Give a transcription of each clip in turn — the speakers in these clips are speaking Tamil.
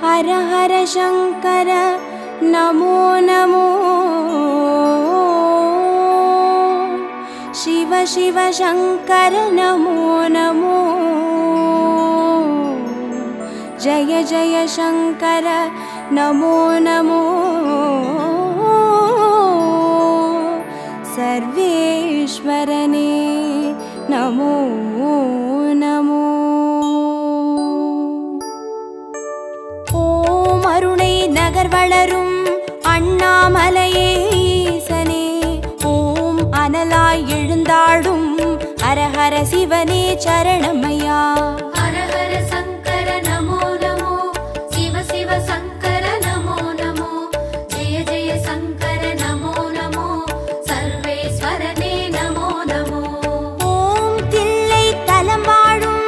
हर हर शंकर नमो नमो शिव शिव शंकर नमो नमो जय जय शंकर नमो नमो सर्वेश्वरने नमो नमो ओम अरुणै नगर वளரும் அண்ணாமலையே ஈசனே ஓம் அனலாய் எழுந்தாடும் ஹர ஹர சிவனே சரணமையா हर हर शंकर नमो नमो शिव शिव शंकर नमो नमो जय जय शंकर नमो नमो सर्वेश्वरने नमो नमो ஓம் தில்லை தலம் வாழும்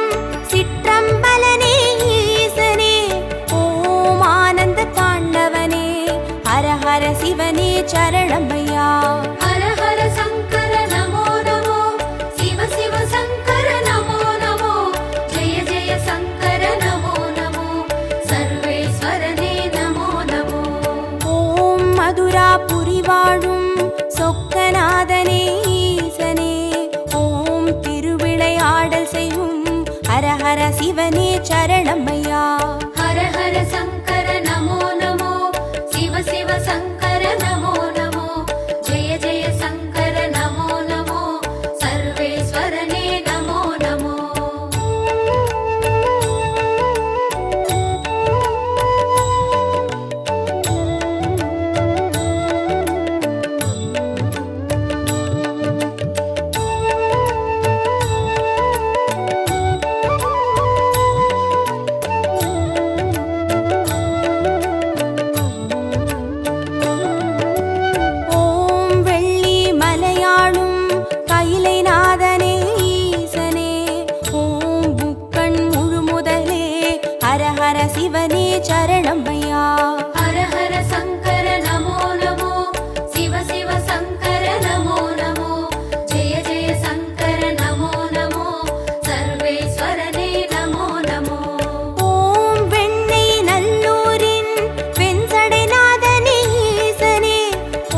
சிற்றம்பலனே ஈசனே ஓம் ஆனந்த தாண்டவனே ஹர ஹர சிவனே சரணமையா हर हर शंकर नमो नमो शिव शिव शंकर नमो नमो जय जय शंकर नमो नमो सर्वेश्वरने नमो नमो ஓம் மதுராபுரி வாழும் சொக்கநாதனே ஈசனே ஓம் திருவிளையாடல் செய்யும் ஹர ஹர சிவனே சரணமையா हर हर शंकर नमो नमो शिव शिव शंकर नमो नमो जय जय शंकर नमो नमो सर्वेश्वरने नमो नमो ஓம் வெள்ளி மலையாளும் கைலைநாதனே ஈசனே ஓம் புக்கண் முழுமுதலே ஹர ஹர சிவனே சரணமையா हर हर शंकर नमो नमो शिव शिव शंकर नमो नमो जय जय शंकर नमो नमो सर्वेश्वरने नमो नमो ஓம் வெண்ணை நல்லூரின் வெண்சடைநாதனே ஈசனே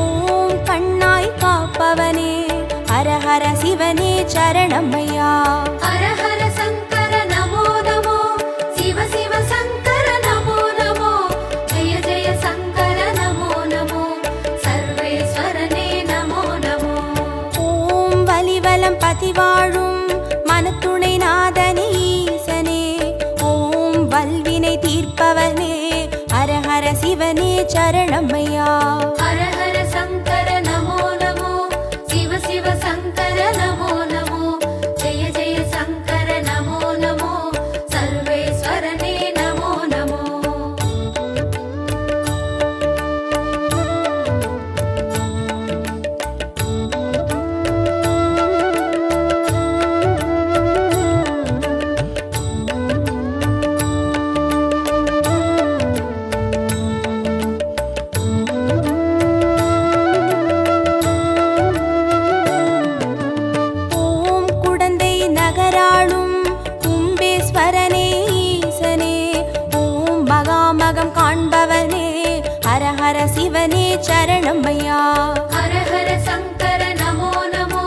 ஓம் கண்ணாய் காப்பவனே ஹர ஹர சிவனே சரணமையா हर हर शंकर नमो नमो शिव शिव शंकर नमो नमो जय जय शंकर नमो नमो सर्वेश्वरने नमो नमो ஓம் வலிவலம் பதிவாழும் மனத்துணை நாதனே ஈசனே ஓம் வல்வினை தீர்ப்பவனே ஹர ஹர சிவனே சரணமையா हर हर शंकर नमो नमो शिव शिव शंकर नमो नमो जय जय शंकर नमो नमो सर्वेश्वरने नमो नमो ஓம் குடந்தை நகராளும் கும்பேஸ்வரனே ஈசனே ஓம் மகாமகம் காண்பவனே ஹர ஹர சிவனே சரணமையா हर हर शंकर नमो नमो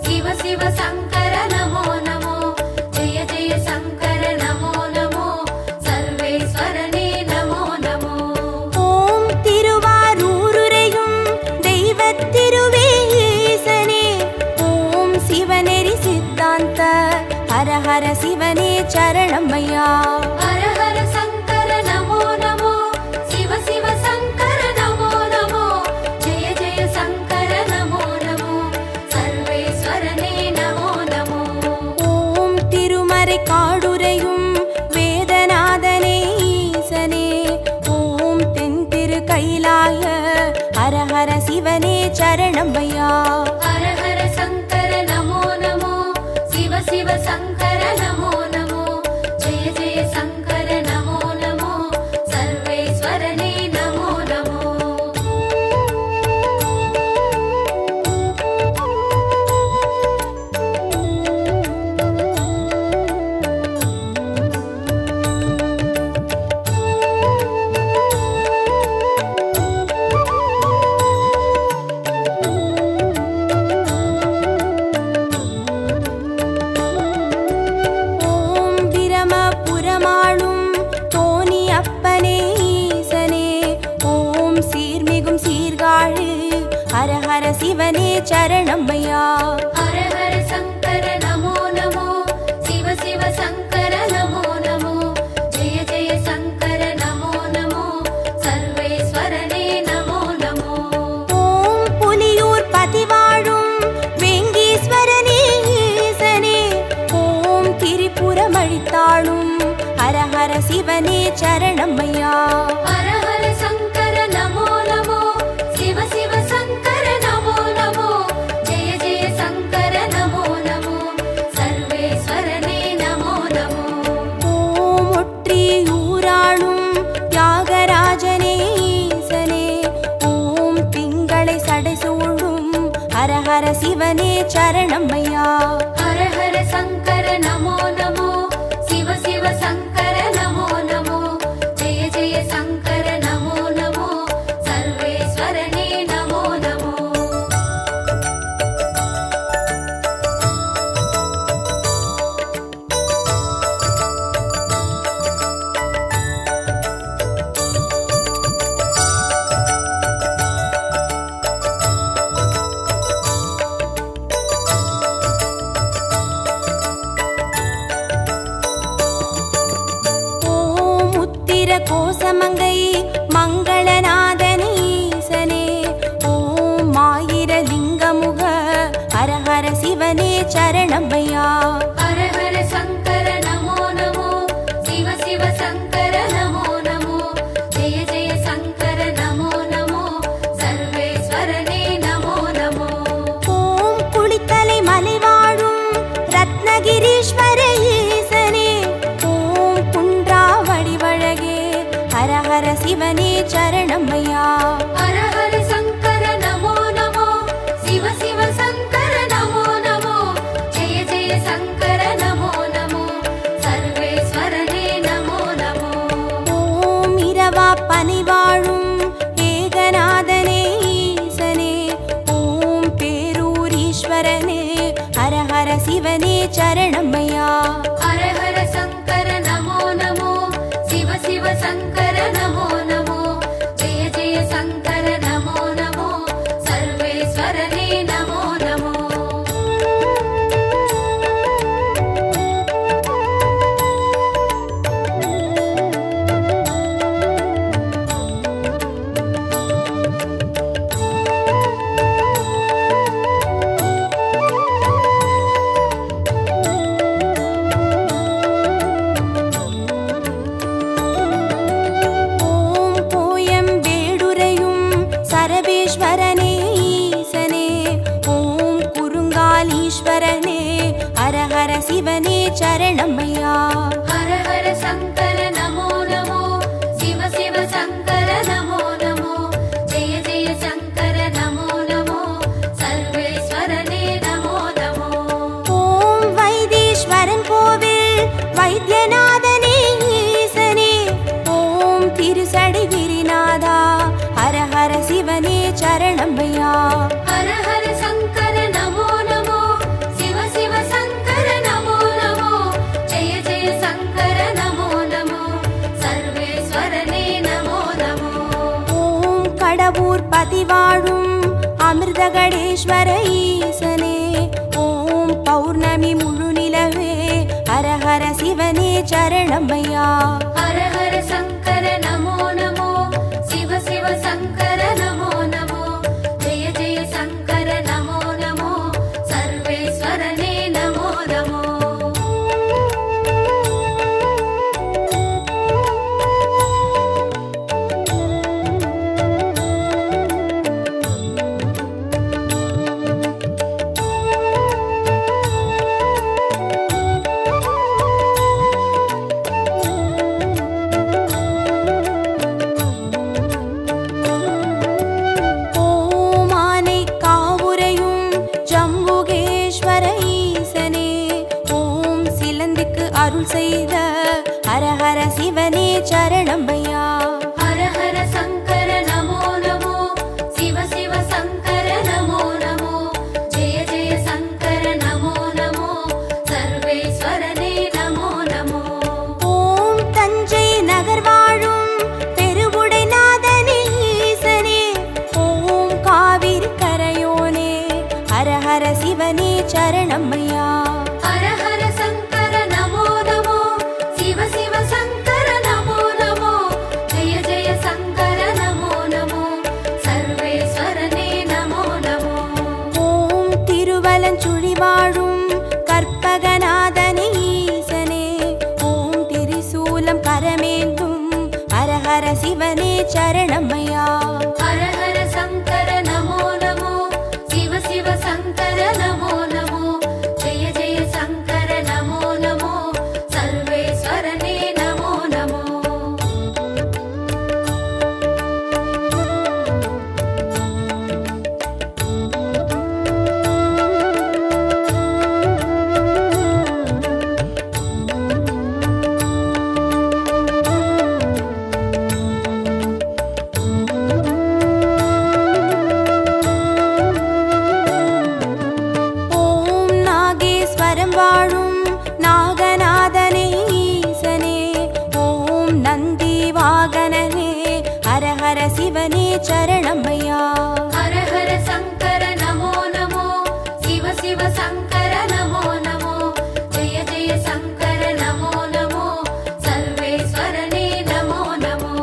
शिव शिव शंकर नमो नमो जय जय शंकर नमो नमो सर्वेश्वरने नमो नमो ஓம் திருவாரூருரையும் தெய்வத் திருவே ஈசனே ஓம் சிவநெறி சித்தாந்த ஹர ஹர சிவனே சரணமையா हर हर शंकर नमो नमो शिव शिव शंकर नमो नमो जय जय शंकर नमो नमो सर्वेश्वरने नमो नमो ஓம் திருமறை காடுரையும் வேதநாதனே ஈசனே ஓம் தென் திரு கைலாய ஹர ஹர சிவனே சரணமையா हर हर शंकर नमो नमो शिव शिव शंकर नमो नमो जय जय शंकर नमो नमो सर्वेश्वरने नमो नमो சரணமையா. ஹர ஹர சங்கர நமோ நமோ, சிவ சிவ சங்கர நமோ நமோ, ஜெய ஜெய சங்கர நமோ நமோ, சர்வேஸ்வரனே நமோ நமோ. ஓம் புலியூர் பதிவாழும் வேங்கீஸ்வரனே ஈசனே, ஓம் திரிபுரம் அழித்தாளும் ஹர ஹர சிவனே சரணமையா. ஹர ஹர சங்கர நமோ நமோ, சிவ சிவ சங்கர நமோ நமோ, ஜெய ஜெய சங்கர நமோ நமோ, சர்வேஸ்வரனே நமோ நமோ. ஓம் ஒற்றியூராளும் தியாகராஜனே ஈசனே, ஓம் திங்களை சடைசூழும் ஹர ஹர சிவனே சரணமையா. ஹர ஹர சங்கர நமோ நமோ, சிவ சிவ சங்கர நமோ நமோ, ஜெய ஜெய சங்கர நமோ நமோ, சர்வேஸ்வரனே நமோ நமோ. ஓம் உத்திர கோசமங்கை மங்களநாதனே ஈசனே, ஓம் ஆயிர லிங்கமுக ஹர ஹர சிவனே சரணமையா. ஹர ஹர சங்கர நமோ நமோ, சிவ சிவ சங்கர நமோ நமோ, ஜெய ஜெய சங்கர நமோ நமோ, சர்வேஸ்வரனே நமோ நமோ. ஓம் குளித்தலை மலை வாழும் ரத்னகிரீஸ்வர ஈசனே, ஓம் குன்றா வடிவழகே ஹர ஹர சிவனே சரணமையா. ஹர ஹர சங்கர நமோ நமோ, சிவ சிவ சங்கர நமோ நமோ, ஜெய ஜெய சங்கர நமோ நமோ, சர்வேஸ்வரனே நமோ நமோ. ஓம் இரவா பனி வாழும் ஏகநாதனே ஈசனே, ஓம் பேரூரீஸ்வரனே ஹர ஹர சிவனே சரணமையா. ஹர ஹர சங்கர நமோ நமோ, சிவ சிவ சங்கர நமோ நமோ, ஜெய ஜெய சங்கர நமோ நமோ, சர்வேஸ்வரனே நமோ நமோ. ஓம் கோயம்பேடுரையும் சரபேஸ்வரனே ஈசனே, ஓம் குறுங்காலீஸ்வரனே ஹர ஹர சிவனே சரணமையா. ஹர ஹர சங்கர நமோ நமோ, சிவ சிவ சங்கர நமோ நமோ, ஜெய ஜெய சங்கர நமோ நமோ, சர்வேஸ்வரனே நமோ நமோ. ஓம் வைத்தீஸ்வரன் கோவில் வைத்தியநாதனே ஈசனே, ஓம் திருசடை கிரிநாதா ஹர ஹர சிவனே சரணமையா. ஹர ஹர சங்கர நமோ நமோ, சிவ சிவ சங்கர நமோ நமோ, ஜெய ஜெய சங்கர நமோ நமோ, சர்வேஸ்வரனே நமோ நமோ. ஓம் கடவுர் பதிவாழும் அமிர்தகடேஸ்வர ஈசனே, ஓம் பௌர்ணமி முழு நிலவே ஹர ஹர சிவனே சரணமையா. ஹர ஹர சங்கர நமோ நமோ, சிவ சிவ சங்கர நமோ நமோ, ஜெய ஜெய சங்கர நமோ நமோ, சர்வேஸ்வரனே நமோ நமோ. ஓம் ஆனை காவுரையும் ஜம்புகேஸ்வர ஈசனே, ஓம் சிலந்திக்கு அருள் செய்த ஹர ஹர சிவனே சரணமையா. ஹர ஹர சங்கர நமோ நமோ, சிவ சிவ சங்கர நமோ நமோ, ஜெய ஜெய சங்கர நமோ நமோ, சர்வேஸ்வரனே நமோ நமோ. ஓம் தஞ்சை நகர் வாழும் பெருவுடைநாதனே ஈசனே, ஓம் காவிரி கரையோனே சரணமையா. ஹர ஹர சங்கர நமோ நமோ, சிவ சிவ சங்கர நமோ நமோ, ஜெய ஜெய சங்கர நமோ நமோ, சர்வேஸ்வரனே நமோ நமோ. ஓம் நாகேஸ்வரம் வாழும் நாகநாதனே ஈசனே, ஓம் நந்தி வாகனனே, ஹர ஹர சிவனே சரணமையா. ஹர ஹர சங்கர நமோ நமோ, சிவ சிவ சங்கர நமோ நமோ, ஜெய ஜெய சங்கர நமோ நமோ, சர்வேஸ்வரனே நமோ நமோ.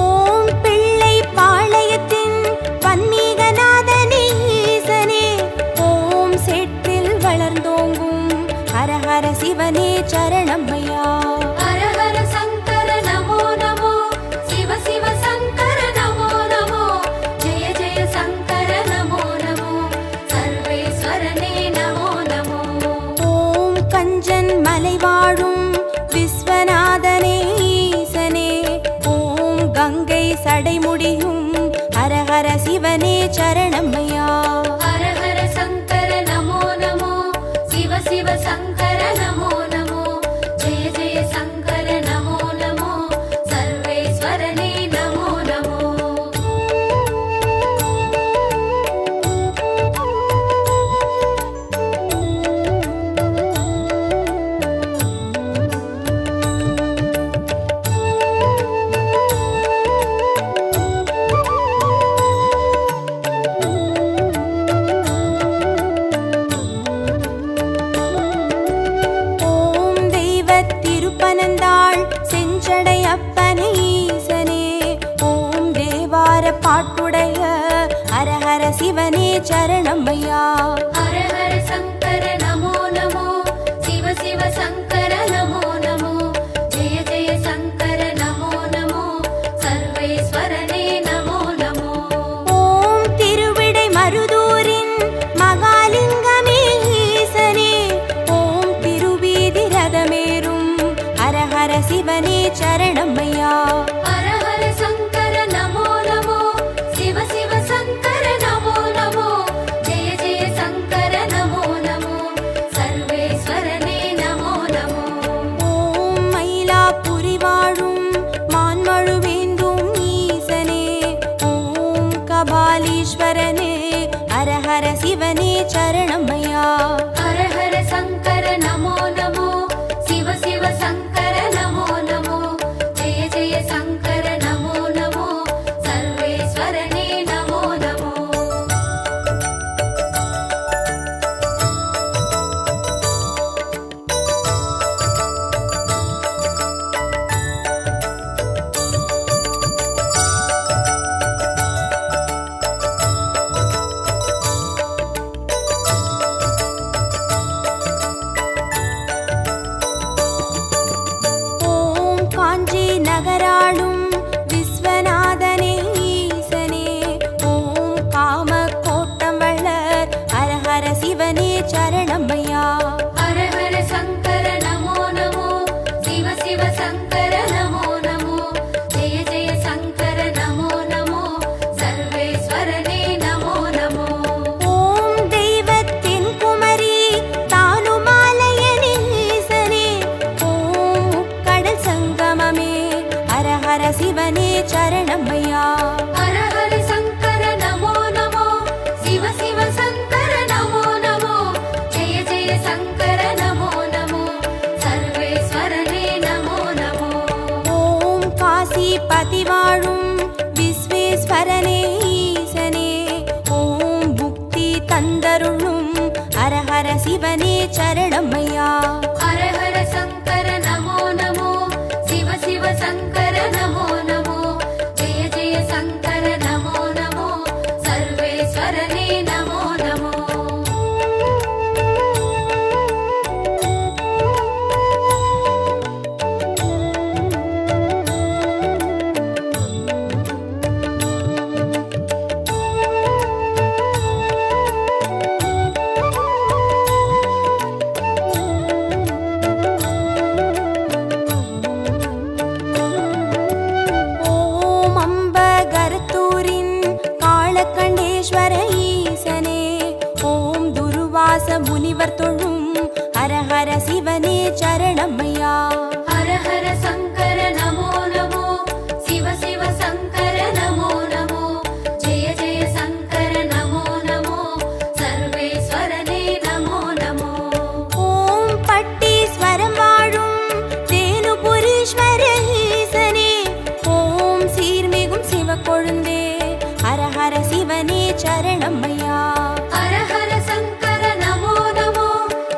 ஓம் பிள்ளை பாளையத்தின் பன்மீகநாதனே ஈசனே, ஓம் செட்டில் வளர்ந்தோங்கும் ஹர ஹர சிவனே சரணமையா. ஹர ஹர சங்கர நமோ நமோ, சிவ சிவ சங்கர நமோ நமோ, ஜெய ஜெய சங்கர நமோ நமோ, சர்வேஸ்வரனே நமோ நமோ. ஓம் கஞ்சன் மலை வாழும் விஸ்வநாதனே ஈசனே, ஓம் கங்கை சடைமுடியும் ஹர ஹர சிவனே சரணமையா. ஹர ஹர சங்கர நமோ நமோ, சிவ சிவ சங்கர நமோ நமோ, ஜெய ஜெய சங்கர நமோ நமோ, சர்வேஸ்வரனே நமோ நமோ. ஓம் தெய்வத் திருப்பனந்தாள் செஞ்சடை அப்பனே ஈசனே, ஓம் தேவார பாட்டுடைய ஹர ஹர சிவனே சரணமையா. ஹர ஹர சங்கர நமோ நமோ, சிவ சிவ சங்கர நமோ நமோ, ஜெய ஜெய சங்கர நமோ நமோ, சர்வேஸ்வரனே நமோ நமோ. ஓம் திருவிடை மருதூரின் மகாலிங்கமே ஈசனே, ஓம் திருவீதி ரதமேறும் ஹர ஹர சிவனே சரணமையா. ஹர ஹர சங்கர நமோ நமோ, சிவ சிவ சங்கர நமோ நமோ, ஜெய ஜெய சங்கர நமோ நமோ, சர்வேஸ்வரனே நமோ நமோ. ஓம் மயிலாப்புரி வாழும் மான்மழுவேந்தும் ஈசனே, ஓம் கபாலீஸ்வரனே, ஹர ஹர சிவனே சரணமையா. ஹர ஹர சங்கர நமோ நமோ, சிவ சிவ சங்கர நமோ நமோ, ஜெய ஜெய சங்கர நமோ நமோ, சர்வேஸ்வரனே நமோ நமோ. ஓம் காஞ்சி நகராளும் விஸ்வநாதனே ஈசனே, ஓம் காம கோட்டம் வளர் ஹர ஹர சிவனே சரணமையா. ஹர ஹர சங்கர நமோ நமோ, சிவ சிவ சங்கர நமோ நமோ, ஜெய ஜெய சங்கர நமோ நமோ, சர்வேஸ்வரனே நமோ நமோ. ஓம் தெய்வத்தின் குமரி தானுமாலயனே ஈசனே, ஓம் கடல் சங்கமமே ஹர ஹர சிவனே சரணமையா. ஹர ஹர சங்கர நமோ நமோ, சிவ சிவ சங்கர நமோ நமோ, ஜெய ஜெய சங்கர நமோ நமோ, சர்வேஸ்வரனே நமோ நமோ. ஓம் காசிபதி வாழும் விஸ்வேஸ்வரனே ஈசனே, ஓம் புக்தி தந்தருளும் ஹர ஹர சிவனே சரணமையா. ஹர ஹர சங்கர நமோ நமோ, சிவ சிவ சங்கர நமோ நமோ, ஜெய ஜெய சங்கர நமோ நமோ, சர்வேஸ்வரனே நமோ நமோ. ஹர சிவனே சரணமையா. ஹர ஹர சங்கர நமோ நமோ, சிவ சிவ சங்கர நமோ நமோ, ஜெய ஜெய சங்கர நமோ நமோ, சர்வேஸ்வரனே நமோ நமோ. ஓம் பட்டீஸ்வரம் வாழும் தேனுபுரீஸ்வர ஈசனே, ஓம் சீர்மிகும் சிவக்கொழுந்தே, ஹர ஹர சிவனே சரணமையா. ஹர ஹர சங்கர நமோ நமோ,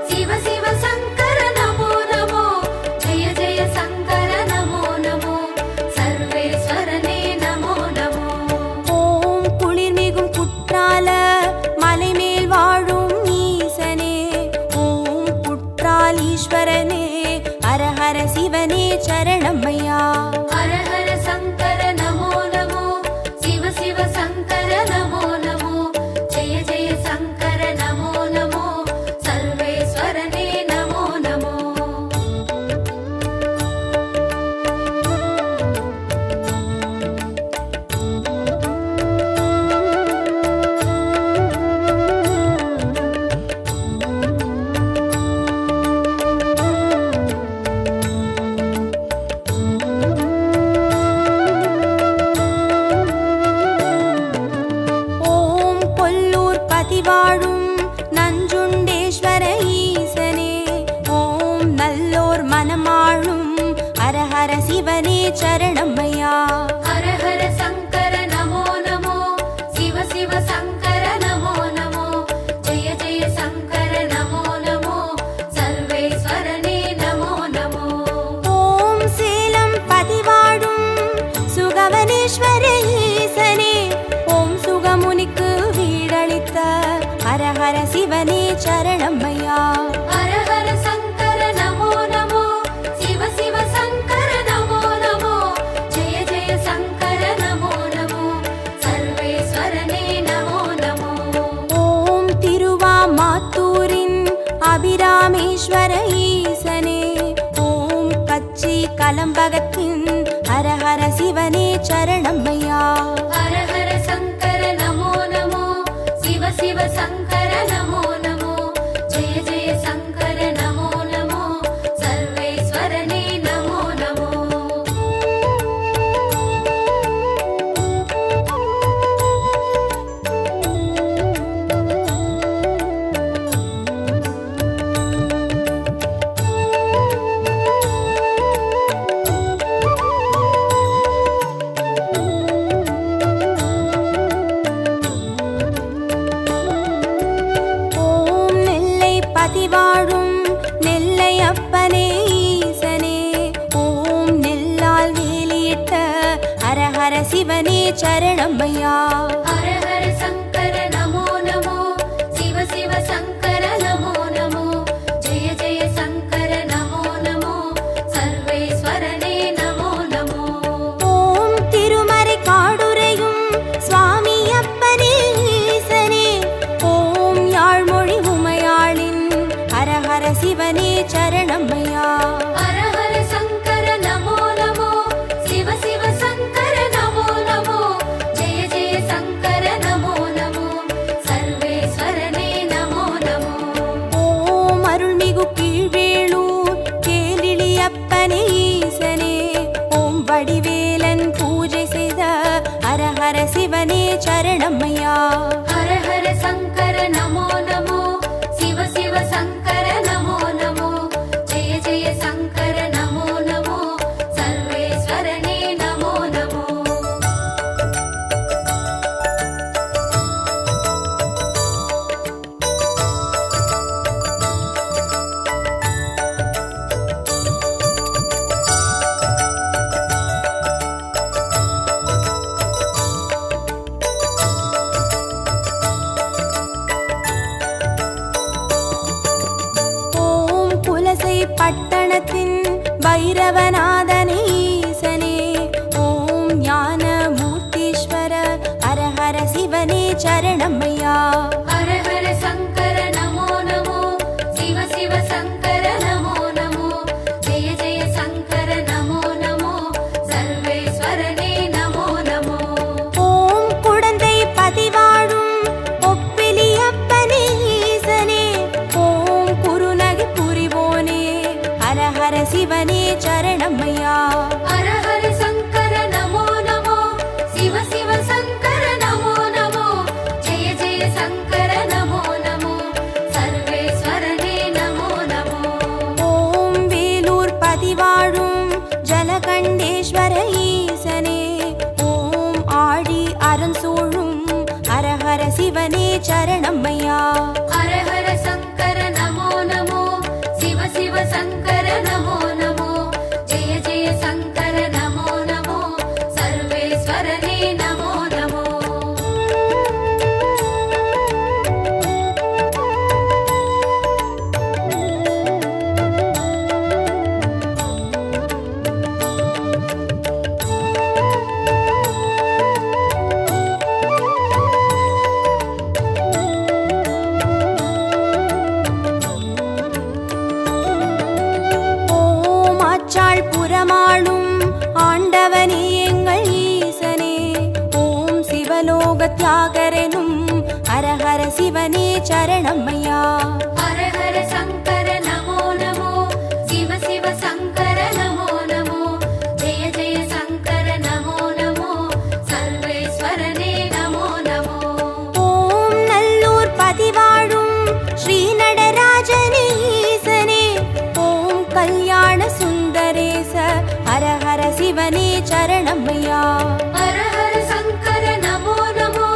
சிவ சிவ சங்கர நமோ நமோ, ஜெய ஜெய சங்கர நமோ நமோ, சர்வேஸ்வரனே நமோ நமோ. ஓம் குளிர்மிகும் குற்றால மலைமேல் வாழும் ஈசனே, ஓம் குற்றாலீஸ்வரனே, ஹர ஹர சிவனே சரணமையா. ஹர ஹர சங்கர நமோ நமோ, சிவ சிவ சங்கர நமோ நமோ, ஜெய ஜெய சங்கர நமோ நமோ, சர்வேஸ்வரனே நமோ நமோ. ஓம் கொல்லூர் பதிவாழும் நஞ்சுண்டேஸ்வர ஈசனே, ஓம் நல்லோர் மனமாளும் ஹர ஹர சிவனே சரணமையா. ஹர ஹர சங்கர நமோ நமோ, சிவ சிவ சங்கர நமோ நமோ, ஜெய ஜெய சங்கர நமோ நமோ, சர்வேஸ்வரனே நமோ நமோ. ஓம் சேலம் பதிவாழும் சுகவனேஸ்வர ஈசனே, ஓம் சுகமுனிக்கு வீடளித்த ஹர ஹர சிவனே சரணமையா. ஹர ஹர சங்கர நமோ நமோ, சிவ சிவ சங்கர நமோ நமோ, ஜெய ஜெய சங்கர நமோ நமோ, சர்வேஸ்வரனே நமோ நமோ. ஓம் திருவாமாத்தூரின் அபிராமேஸ்வர ஈசனே, ஓம் கச்சி கலம்பகத்தின் ஹர ஹர சிவனே சரணமையா. ஹர ஹர சங்கர நமோ நமோ, சிவ சிவ சங்கர நமோ நமோ, ஜெய ஜெய சங்கர நமோ நமோ, சர்வேஸ்வரனே நமோ நமோ. ஓம் நெல்லை பதிவாழும் நெல்லை அப்பனே ஈசனே, ஓம் நெல்லால் வேலியிட்ட ஹர ஹர சிவனே சரணமையா. ஹர ஹர சங்கர நமோ நமோ, சிவ சிவ சங்கர நமோ நமோ, ஜெய ஜெய சங்கர நமோ நமோ, சர்வேஸ்வரனே நமோ நமோ. ஓம் திருமறை காடுரையும் சுவாமி அப்பனே ஈசனே, ஓம் யாழ்மொழி உமையாளின் ஹர ஹர சிவனே சரணமையா. ஹர ஹர சங்கர நமோ நமோ, சிவ சிவ சங்கர நமோ நமோ, ஜெய ஜெய சங்கர நமோ நமோ, சர்வேஸ்வரனே நமோ நமோ. ஓம் அருள்மிகு கீழ்வேளூர் கேளிழி அப்பனே ஈசனே, ஓம் வடிவேலன் பூஜை செய்த ஹர ஹர சிவனே சரணமையா. ஹர ஹர சங்கர நமோ நமோ, சிவ சிவ சங்கர நமோ நமோ, ஜெய ஜெய சங்கர நமோ நமோ, சர்வேஸ்வரனே நமோ நமோ. ஓம் புலசை பட்டணத்தின் பைரவநாதனே ஈசனே, ஓம் ஞான மூர்த்தீஸ்வர ஹர ஹர சிவனே சரணமையா. ஹர ஹர சங்கர நமோ நமோ, சிவ சிவ சங்கர நமோ நமோ, ஜெய ஜெய சங்கர நமோ நமோ, சர்வேஸ்வரனே நமோ நமோ. ஓம் குடந்தை பதிவாழும் ஒப்பிலி அப்பனே ஈசனே, ஓம் குருநகை புரிவோனே சரணமையா. ஹர ஹர சங்கர நமோ நமோ, சிவ சிவ சங்கர நமோ நமோ, ஜெய ஜெய சங்கர நமோ நமோ, சர்வேஸ்வரனே நமோ நமோ. ஓம் வேலூர் பதிவாழும் ஜலகண்டேஸ்வர ஈசனே, ஓம் ஆழி அரண் சூழும் ஹரஹர சிவனே சரணமையா. ஹர ஹர சங்கர நமோ நமோ, சிவ சிவ சங்கர நமோ நமோ, ஜெய ஜெய சங்கர நமோ நமோ, சர்வேஸ்வரனே நமோ நமோ. ஓம் ஆச்சாள் புறமாளும் ஆண்டவனே எங்கள் ஈசனே, ஓம் சிவலோக தியாகரெனும் ஹரஹர சிவனே சரணமையா. ஹர ஹர சங்கர நமோ நமோ, சிவ சிவ சங்கர நமோ நமோ, ஜெய ஜெய சங்கர நமோ நமோ, சர்வேஸ்வரனே நமோ நமோ. ஓம் நல்லூர் பதிவாழும் ஸ்ரீ நடராஜனே ஈசனே, ஓம் கல்யாண சுந்தரேச ஹரஹர சிவனே சரணமையா. ஹர ஹர சங்கர நமோ நமோ,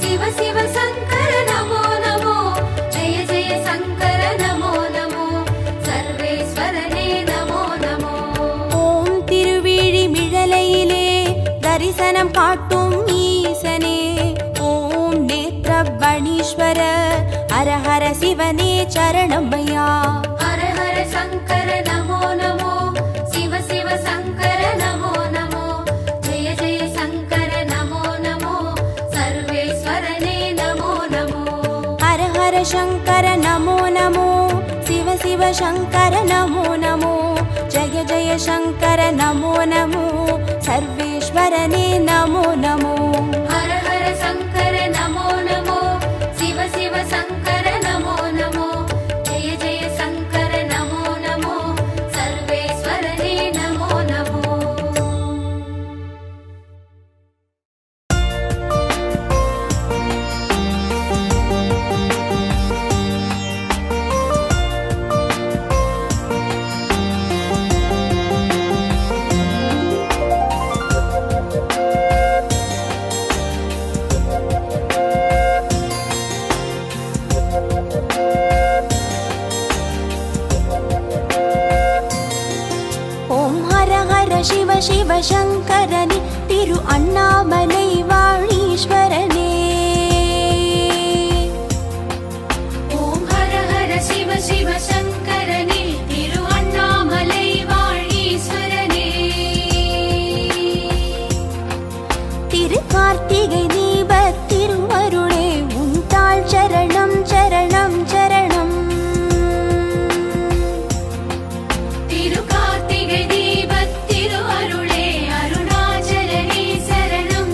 சிவ சிவ சங்கர நமோ நமோ, ஜெய ஜெய சங்கர நமோ நமோ, சர்வேஸ்வரனே நமோ நமோ. ஓம் திருவிழிமிழலையிலே தரிசனம் காட்டும் ஈசனே, ஓம் நேத்ரபணீஸ்வர ஹரஹர சிவனே சரணமையா. ஹர ஹர சங்கர நமோ நமோ, சிவ சிவ சங்கர நமோ நமோ, ஜெய ஜெய சங்கர நமோ நமோ, சர்வேஸ்வரனே நமோ நமோ. ஹர ஹர சங்கர நமோ நமோ, சிவ சிவ சங்கர நமோ நமோ, ஜய ஜய சங்கர நமோ நமோ, சர்வேஸ்வரனே நமோ நமோ. ஹர ஹர சங்கர நமோ நமோ, சிவ சிவ சங்கர நமோ நமோ, ஜெய ஜெய சங்கர நமோ நமோ, சர்வேஸ்வரனே நமோ நமோ. ஓம் ஹர ஹர சிவ சிவ சங்கரனே, திரு அண்ணாமலை வாழீஸ்வரனே. ஓம் ஹர ஹர சிவ சிவ சங்கரனே, திரு அண்ணாமலை வாழீஸ்வரனே. திரு கார்த்திகை தீப திருவருளே, உன் தாள் சரணம் சரணம் சரணம். திரு கார்த்திகை தீபத் திரு அருளே, அருணாச்சலனே சரணம்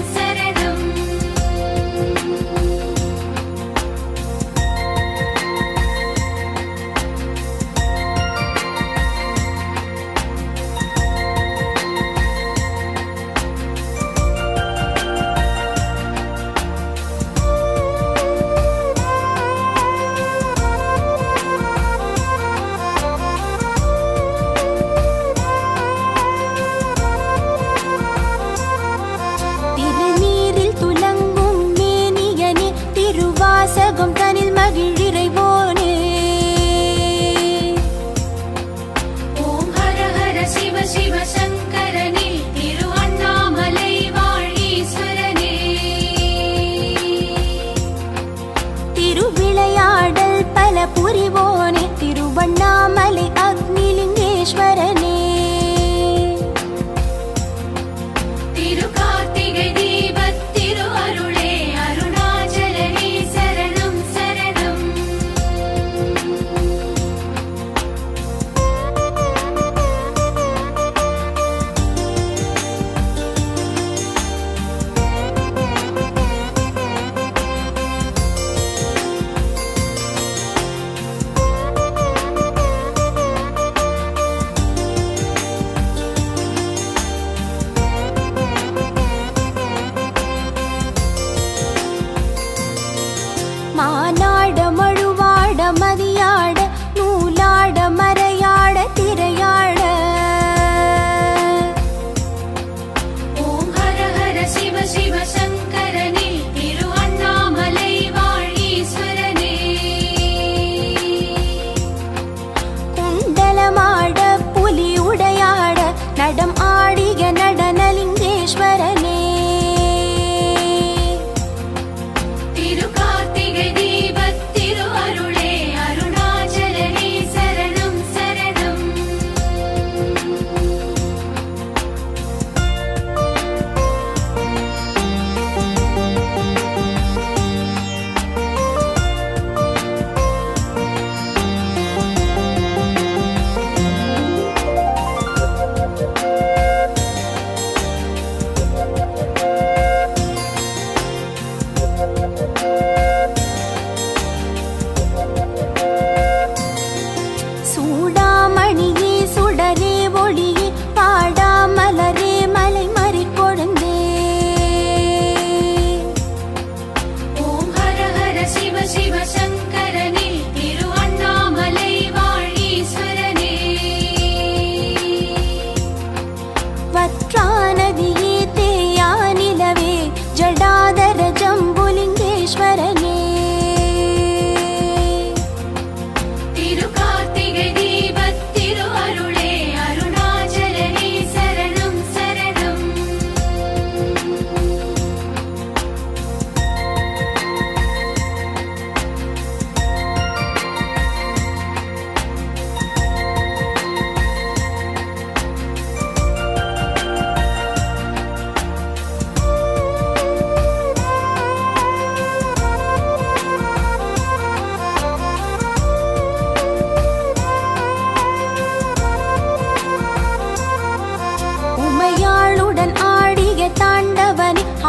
நடம் ஆடிய நடனலிங்கேஸ்வரனே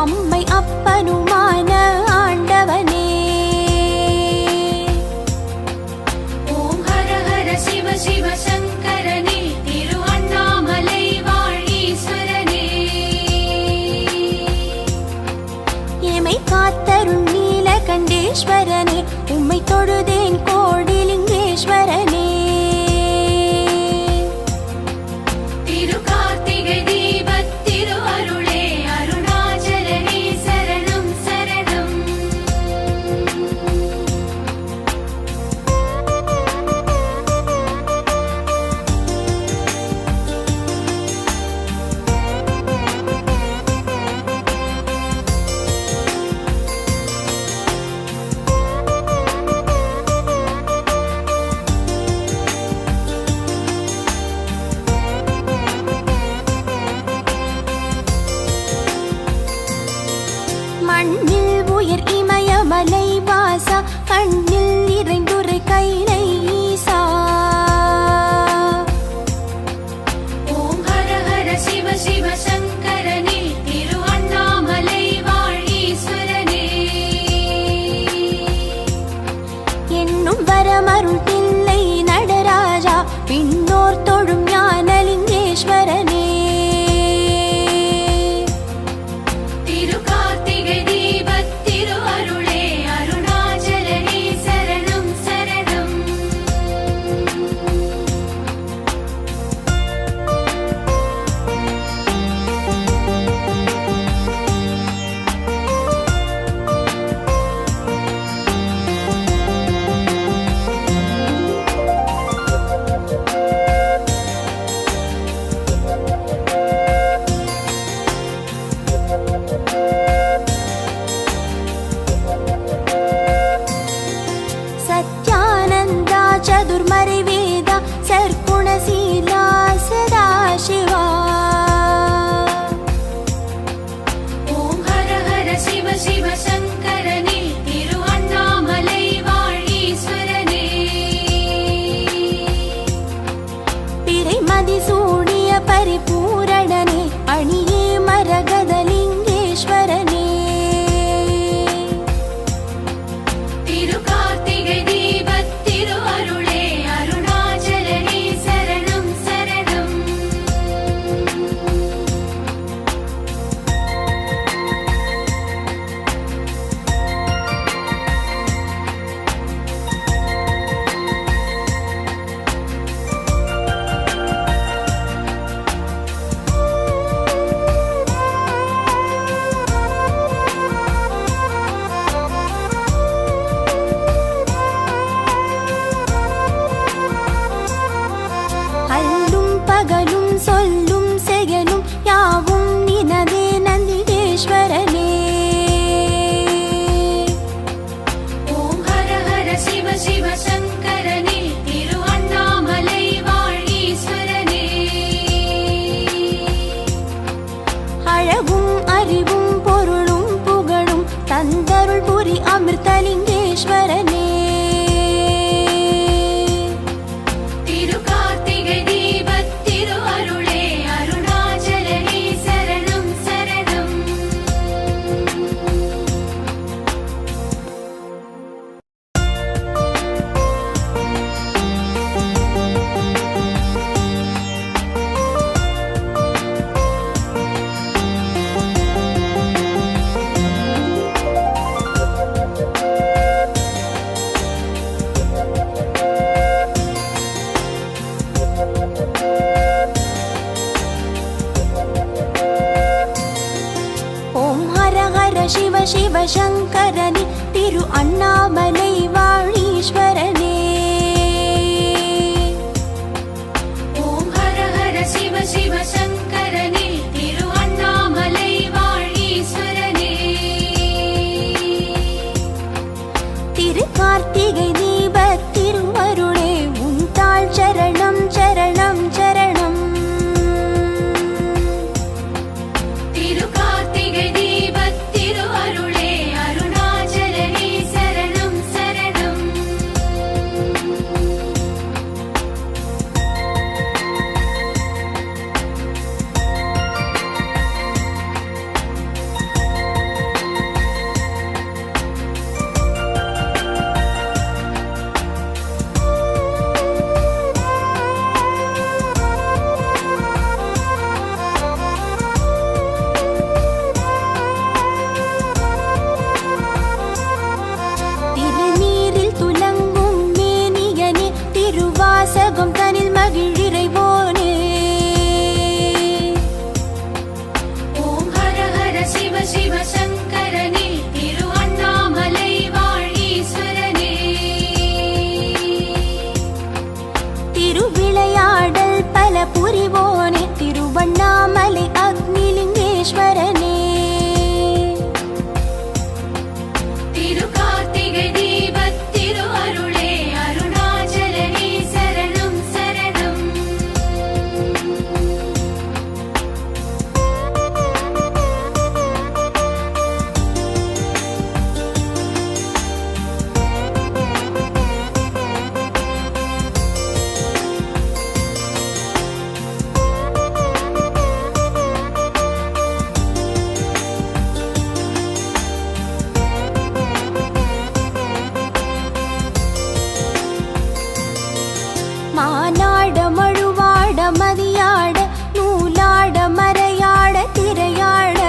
அம்மை அப்பனுமான ஆண்டவனே ஓம் ஹர ஹர சிவ சிவ சங்கரனே திரு அண்ணாமலை வாழீஸ்வரனே எமை காத்தருள் நீலகண்டேஸ்வரனே உம்மை தொழுதேன் கோடிலிங்கேஸ்வரனே மண்ணில் உயர் இமயமலை வாசா கண்ணில் நிறைந்துரை கைலை ஈசா ஓம் ஹர ஹர சிவ சிவ சங்கரனே திரு அண்ணாமலை வாழீஸ்வரனே என்னும் வரமருள் தில்லை நடராஜா பின்னோர் தொழும் ஞானலிங்கேஸ்வரனே चतुर्मरे वेद सर्गुणशीला सदाशिवा ओम हर हर शिव शिव शंकरने तिरु अण्णामलै वाळीश्वरने पिरै मदिसूडिय परिपूरणने अणिये मरगदलिङ्गेश्वरने பகலும் சொல்லும் விளையாடல் பல புரிவோனே திருவண்ணாமலை அக்னிலிங்கேஸ்வரனே. திரு கார்த்திகை தீபத் திரு அருளே அருணாச்சலனே சரணம் சரணம். மானாட மழுவாட மதியாட நூலாட மறையாட திரையாட.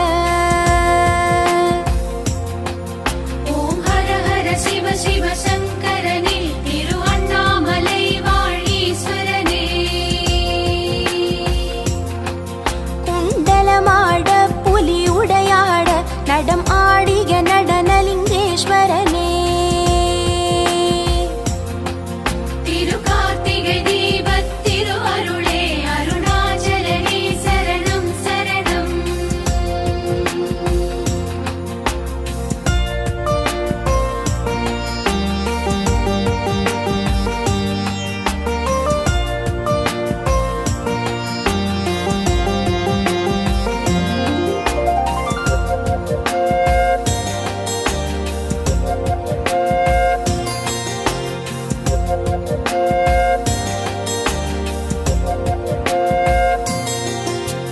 ஓம் ஹர ஹர சிவ சிவ சங்கரனே திரு அண்ணாமலை வாழீஸ்வரனே. குண்டலமாட புலி உடையாட நடம் ஆடிய நடனலிங்கேஸ்வரனே. திரு கார்த்திகை தீபத் திரு அருளே அருணாச்சலனே சரணம் சரணம்.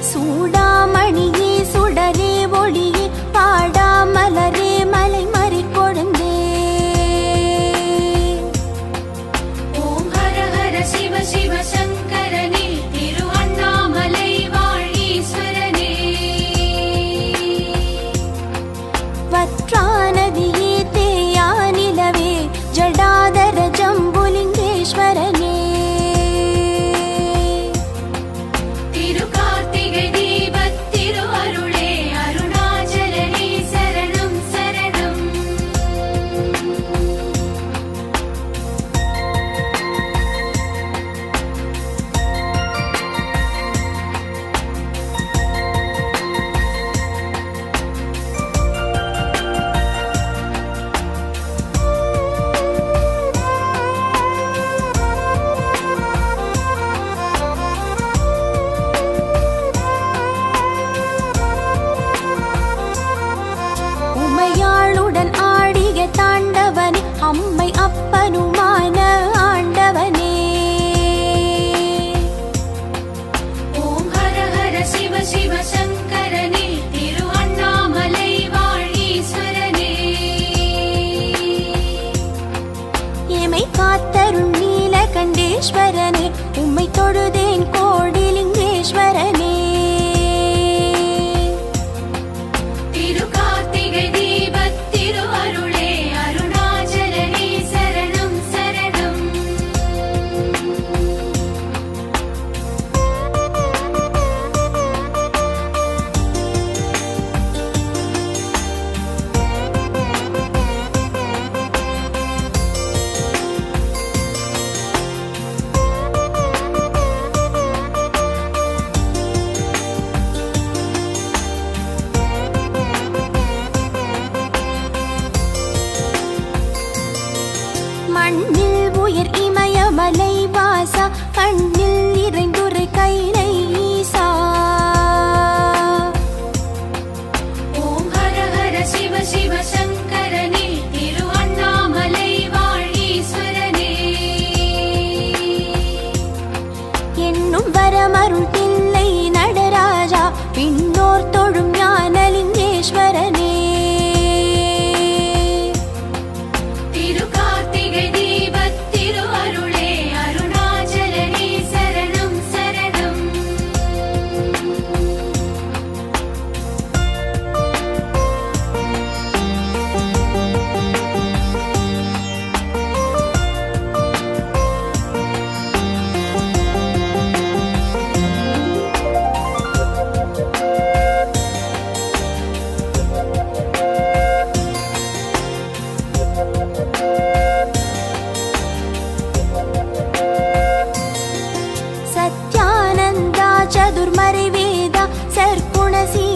சூடாமணியே சுடரே ஒளியே பாடாமலரே மலை மறி கொழுந்தே. ஓம் ஹர ஹர சிவ சிவ சங்கரனே திரு அண்ணாமலை வாழீஸ்வரனே. வற்றானதியே தேயா நிலவே ஜடாதர ஜம்புலிங்கேஸ்வரனே. திரு கார்த்திகை தீபத் திரு அருளே அருணாச்சலனே சரணம் சரணம். உமையாளுடன் ஆடிய தாண்டவனே அம்மை அப்பனுமான ஆண்டவனே. ஓம் ஹர ஹர சிவ சிவ சங்கரனே திரு அண்ணாமலை வாழீஸ்வரனே. எமை காத்தருள் நீலகண்டேஸ்வரனே உம்மை தொழுதேன் கோடிலிங்கேஸ்வரனே. திரு கார்த்திகை தீபத் திரு அருளே அருணாச்சலனே சரணம் சரணம். மண்ணில் உயர் இமயமலை வாசா கண்ணில் இறைந்துரை கைலை ஈசா. ஓம் ஹர ஹர சிவ சிவ சங்கரனே திரு அண்ணாமலை வாழீஸ்வரனே. என்னும் வரமருள் தில்லை நடராஜா பின்னோர் தொழும் ஞானலிங்கேஸ்வரனே. திரு கார்த்திகை தீபத் திரு அருளே அருணாச்சலனே சரணம் சரணம். तुलसी